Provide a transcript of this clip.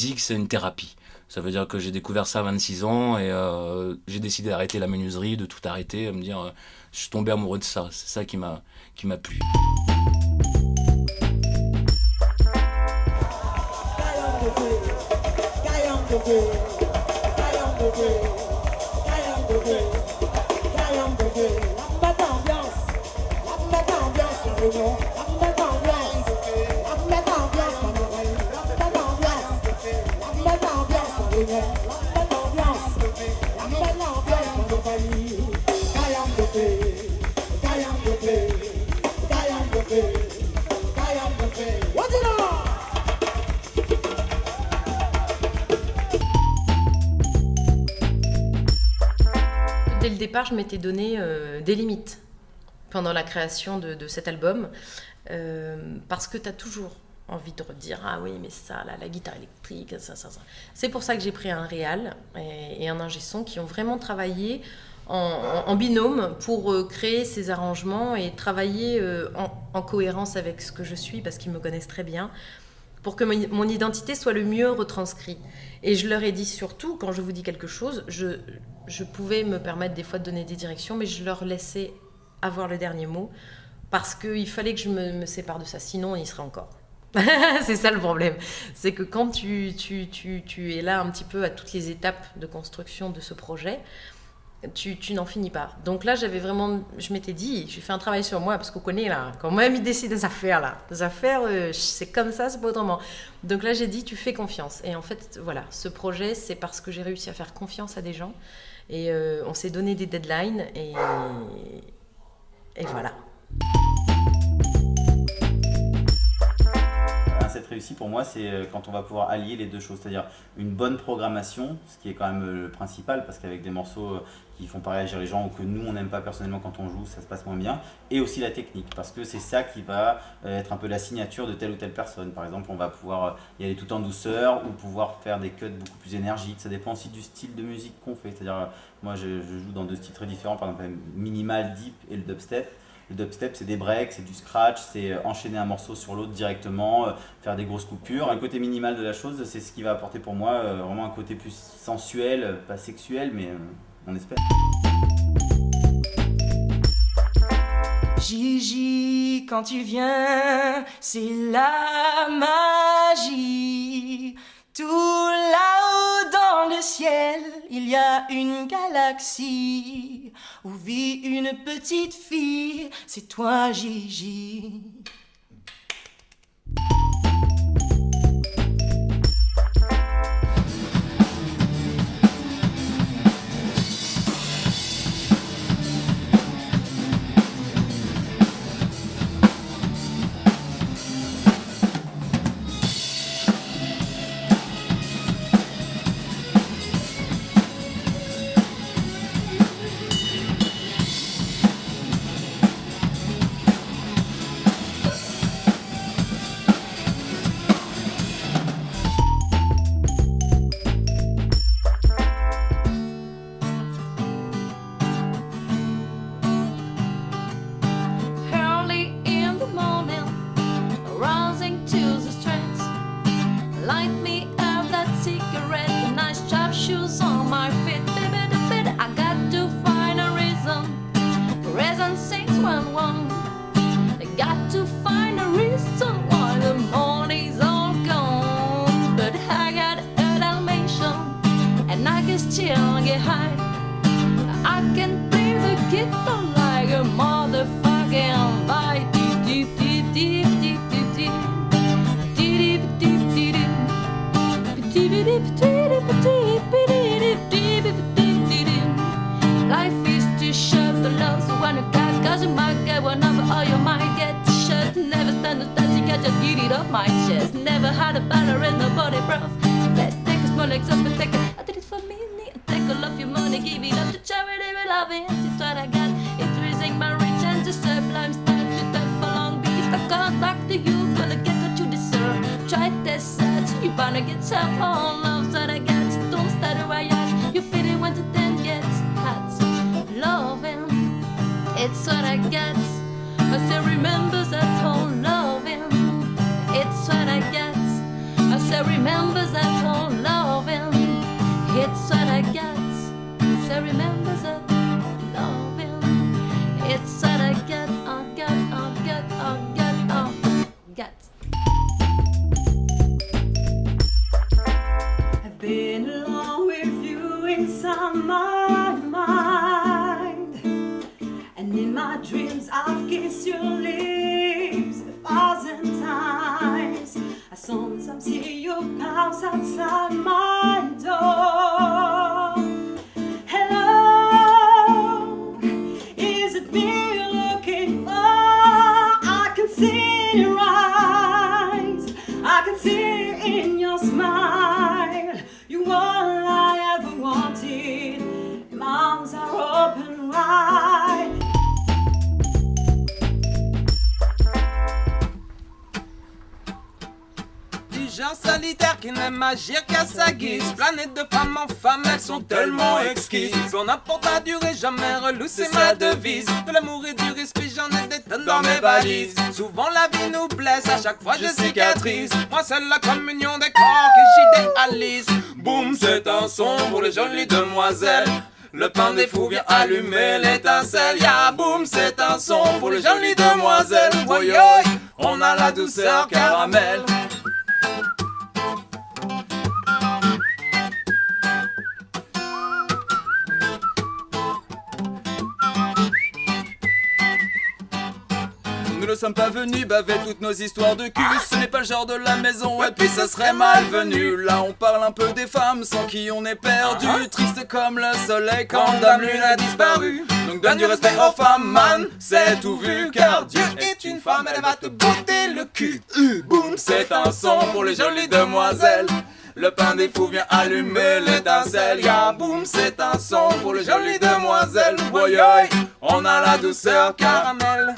musique, c'est une thérapie. Ça veut dire que j'ai découvert ça à 26 ans et j'ai décidé d'arrêter la menuiserie, de tout arrêter, me dire je suis tombé amoureux de ça. C'est ça qui m'a plu. Dès le départ, je m'étais donné des limites pendant la création de cet album, parce que tu as toujours envie de redire « Ah oui, mais ça, là, la guitare électrique, ça. » C'est pour ça que j'ai pris un réal et un ingé son qui ont vraiment travaillé en binôme pour créer ces arrangements et travailler en cohérence avec ce que je suis, parce qu'ils me connaissent très bien, pour que mon identité soit le mieux retranscrite. Et je leur ai dit surtout, quand je vous dis quelque chose, je pouvais me permettre des fois de donner des directions, mais je leur laissais avoir le dernier mot, parce qu'il fallait que je me sépare de ça, sinon on y serait encore. C'est ça le problème, c'est que quand tu es là un petit peu à toutes les étapes de construction de ce projet, tu n'en finis pas. Donc là, je m'étais dit, j'ai fait un travail sur moi, parce qu'on connaît là, quand même il décide des affaires là, c'est comme ça, c'est pas autrement. Donc là, j'ai dit, tu fais confiance. Et en fait, voilà, ce projet, c'est parce que j'ai réussi à faire confiance à des gens, et on s'est donné des deadlines, et voilà. Cette réussite pour moi, c'est quand on va pouvoir allier les deux choses, c'est-à-dire une bonne programmation, ce qui est quand même le principal, parce qu'avec des morceaux qui font pas réagir les gens ou que nous on n'aime pas personnellement quand on joue, ça se passe moins bien, et aussi la technique, parce que c'est ça qui va être un peu la signature de telle ou telle personne. Par exemple, on va pouvoir y aller tout en douceur ou pouvoir faire des cuts beaucoup plus énergiques. Ça dépend aussi du style de musique qu'on fait, c'est-à-dire moi je joue dans deux styles très différents, par exemple minimal, deep et le dubstep. Le dubstep, c'est des breaks, c'est du scratch, c'est enchaîner un morceau sur l'autre directement, faire des grosses coupures. Un côté minimal de la chose, c'est ce qui va apporter pour moi vraiment un côté plus sensuel, pas sexuel, mais on espère. Gigi, quand tu viens, c'est la magie. Tout là-haut dans le ciel, il y a une galaxie où vit une petite fille, c'est toi Gigi. Life is too short to love, so when you got, cause you might get one number or you might get shut. Never stand the test, you got just get it off my chest. Never had a banner in the body, bro. Let's take a small legs up and take it. I did it for me, take all of your money, give it up to charity, we love it. It's what I got, increasing my reach and to sublime stand to time for long. Beat I come back to you, gonna get what you deserve. Try this out, you wanna get some all love that I got. Don't start a riot, you feel it when the ten gets hot. Loving, it's what I get. I still remembers that whole loving. It's what I get. I still remembers that whole It's what I get, get, get, get. I've been alone with you inside my mind, and in my dreams I've kissed your lips 1,000 times. As soon as I see you bounce outside my door. Hello, is it me you're looking for? I can see in your eyes, I can see it in your smile. You are all I ever wanted, my arms are open wide. Gens solitaires qui n'aiment agir qu'à sa guise. Planète de femme en femme, elles sont tellement exquises. Son apport a duré, jamais relou, c'est ma devise. De l'amour et du respect, j'en ai des tonnes dans mes valises. Souvent la vie nous blesse, à chaque fois je cicatrise. Moi seule la communion des corps que j'idéalise. Boum, c'est un son pour les jolies demoiselles. Le pain des fous vient allumer l'étincelle. Ya boum, c'est un son pour les jolies demoiselles. Oi, oi, on a la douceur caramel. Nous ne sommes pas venus baver toutes nos histoires de cul. Ce n'est pas le genre de la maison et puis ça serait malvenu. Là on parle un peu des femmes sans qui on est perdu. Triste comme le soleil quand Dame Lune a disparu. Donc donne du respect aux femmes, man, c'est tout vu. Car Dieu est une femme, elle va te botter le cul. Boum, c'est un son pour les jolies demoiselles. Le pain des fous vient allumer l'étincelle. Ya boum, c'est un son pour les jolies demoiselles. Oi, oi, on a la douceur caramel.